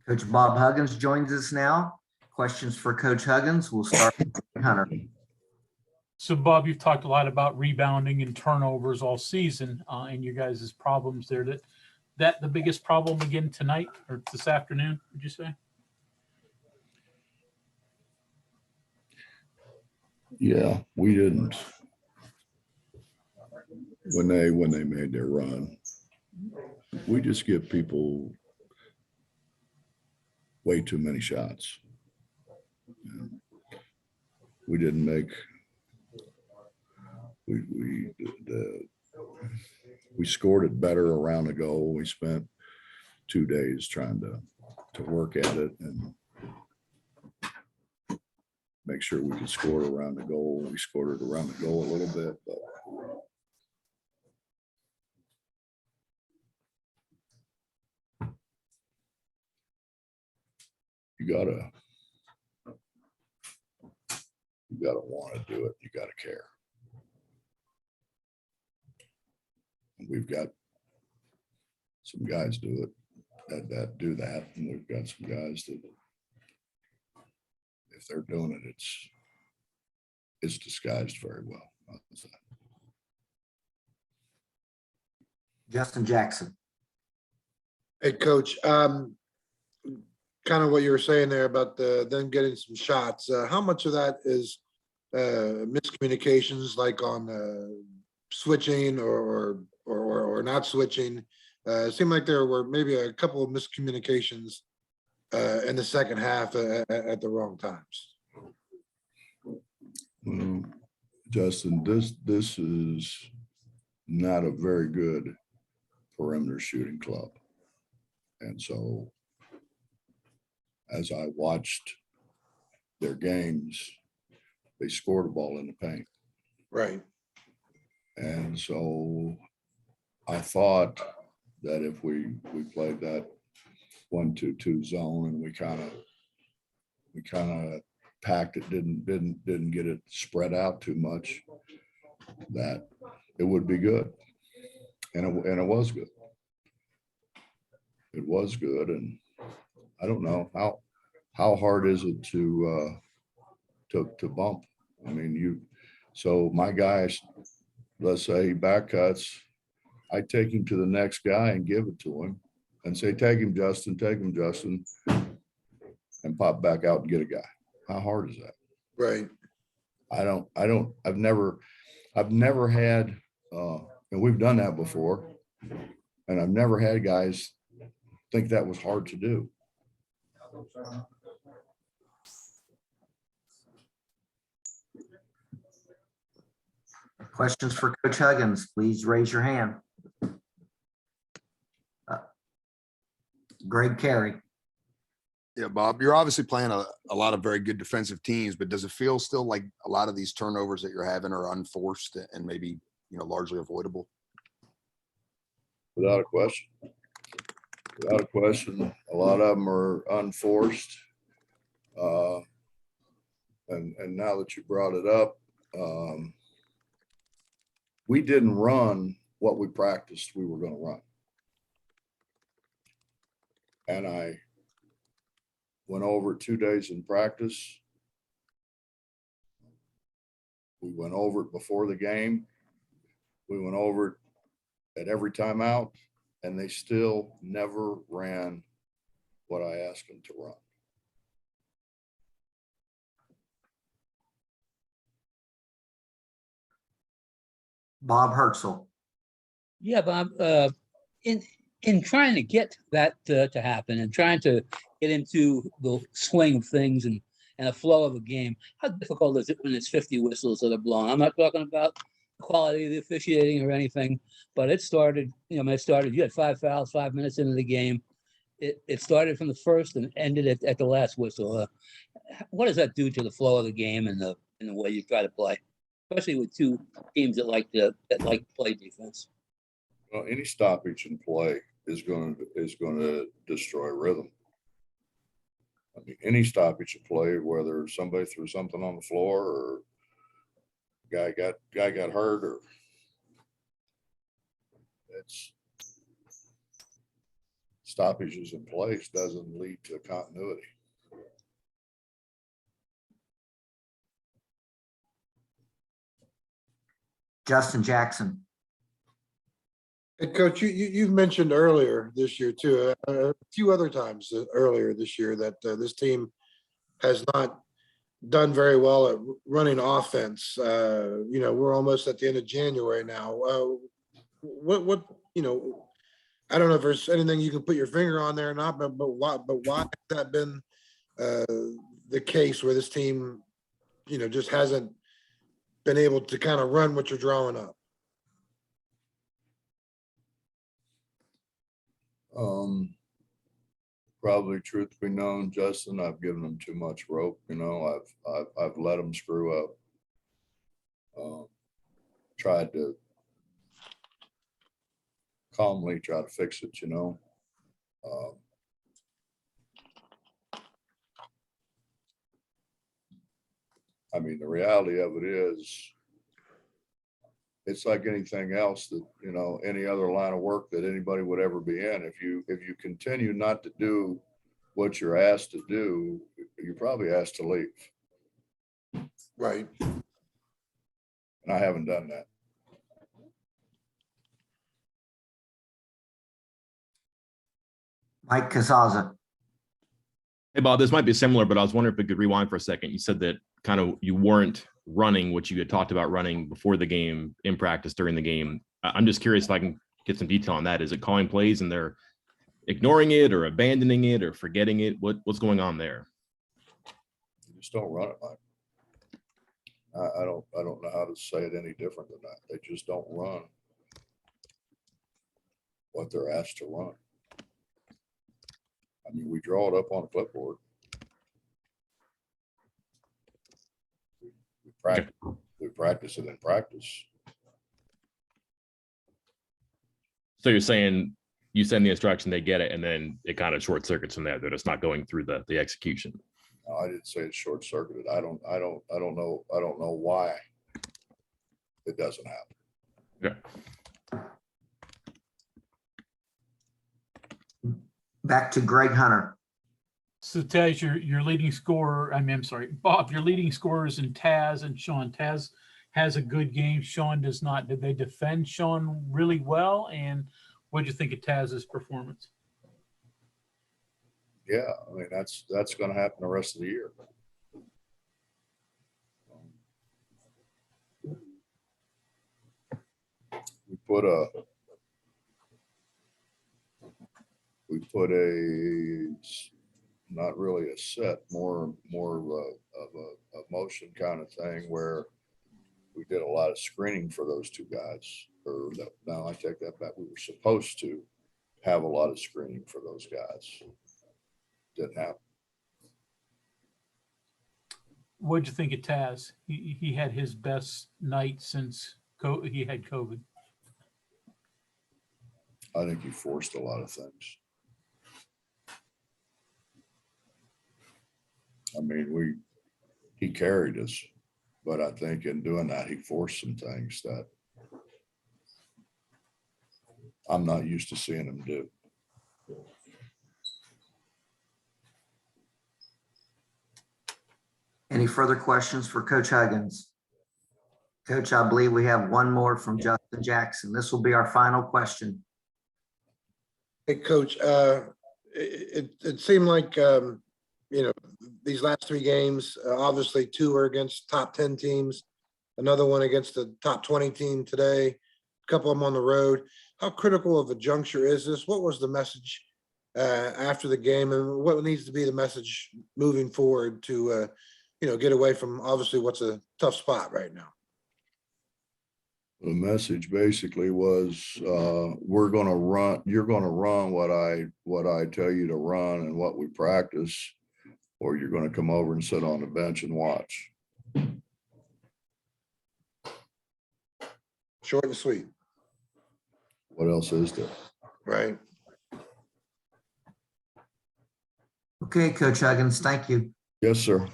Coach Bob Huggins joins us now. Questions for Coach Huggins. We'll start with Hunter. So, Bob, you've talked a lot about rebounding and turnovers all season, and your guys' problems there. That the biggest problem again tonight or this afternoon, would you say? Yeah, we didn't. When they made their run, we just give people way too many shots. And we didn't make. We scored it better around the goal. We spent 2 days trying to work at it and make sure we could score it around the goal. We scored it around the goal a little bit, but you gotta want to do it. You gotta care. And we've got some guys do it that do that, and we've got some guys that, if they're doing it, it's disguised very well. Justin Jackson. Hey, Coach, kind of what you were saying there about them getting some shots. How much of that is miscommunications, like on switching or not switching? It seemed like there were maybe a couple of miscommunications in the second half at the wrong times. Well, Justin, this is not a very good perimeter shooting club. And so as I watched their games, they scored a ball in the paint. Right. And so I thought that if we played that 1-2-2 zone and we kind of packed it, didn't get it spread out too much, that it would be good. And it was good. It was good. And I don't know how hard is it to bump? I mean, so my guys, let's say back cuts, I take him to the next guy and give it to him and say, take him, Justin, and pop back out and get a guy. How hard is that? Right. I've never had, and we've done that before, and I've never had guys think that was hard to do. Questions for Coach Huggins, please raise your hand. Greg Carey. Yeah, Bob, you're obviously playing a lot of very good defensive teams, but does it feel still like a lot of these turnovers that you're having are unforced and maybe, largely avoidable? Without a question. Without a question. A lot of them are unforced. And now that you brought it up, we didn't run what we practiced we were going to run. And I went over 2 days in practice. We went over it before the game. We went over it at every timeout, and they still never ran what I asked them to run. Bob Hertzel. Yeah, Bob, in trying to get that to happen and trying to get into the swing of things and the flow of a game, how difficult is it when it's 50 whistles that are blown? I'm not talking about the quality of the officiating or anything, but it started, when it started, you had 5 fouls 5 minutes into the game. It started from the first and ended at the last whistle. What does that do to the flow of the game and the way you try to play, especially with two teams that like to play defense? Well, any stoppage in play is going to destroy rhythm. I mean, any stoppage in play, whether somebody threw something on the floor or guy got hurt, or stoppages in place doesn't lead to continuity. Justin Jackson. Hey, Coach, you've mentioned earlier this year too, a few other times earlier this year that this team has not done very well at running offense. We're almost at the end of January now. What I don't know if there's anything you can put your finger on there or not, but why has that been the case where this team, just hasn't been able to kind of run what you're drawing up? Probably truth be known, Justin, I've given them too much rope. I've let them screw up. Tried to calmly try to fix it. I mean, the reality of it is, it's like anything else that, any other line of work that anybody would ever be in. If you continue not to do what you're asked to do, you're probably asked to leave. Right. And I haven't done that. Mike Casaza. Hey, Bob, this might be similar, but I was wondering if we could rewind for a second. You said that kind of you weren't running what you had talked about running before the game, in practice, during the game. I'm just curious if I can get some detail on that. Is it calling plays and they're ignoring it or abandoning it or forgetting it? What's going on there? You just don't run it, Mike. I don't know how to say it any different than that. They just don't run what they're asked to run. I mean, we draw it up on a clipboard. We practice it in practice. So you're saying you send the instruction, they get it, and then it kind of short circuits from there. They're just not going through the execution. No, I didn't say it's short circuited. I don't know why it doesn't happen. Yeah. Back to Greg Hunter. So Taz, your leading scorer, I'm sorry, Bob, your leading scorers in Taz and Sean. Taz has a good game. Sean does not. Did they defend Sean really well? And what did you think of Taz's performance? Yeah, I mean, that's going to happen the rest of the year. We put a not really a set, more of a motion kind of thing where we did a lot of screening for those two guys. No, I take that back. We were supposed to have a lot of screening for those guys. Didn't happen. What'd you think of Taz? He had his best night since he had COVID. I think he forced a lot of things. I mean, he carried us, but I think in doing that, he forced some things that I'm not used to seeing him do. Any further questions for Coach Huggins? Coach, I believe we have one more from Justin Jackson. This will be our final question. Hey, Coach, it seemed like, these last three games, obviously two are against top 10 teams, another one against the top 20 team today, a couple of them on the road. How critical of a juncture is this? What was the message after the game, and what needs to be the message moving forward to, get away from obviously what's a tough spot right now? The message basically was, we're going to run, you're going to run what I tell you to run and what we practice, or you're going to come over and sit on the bench and watch. Short and sweet. What else is there? Right. Okay, Coach Huggins, thank you. Yes, sir.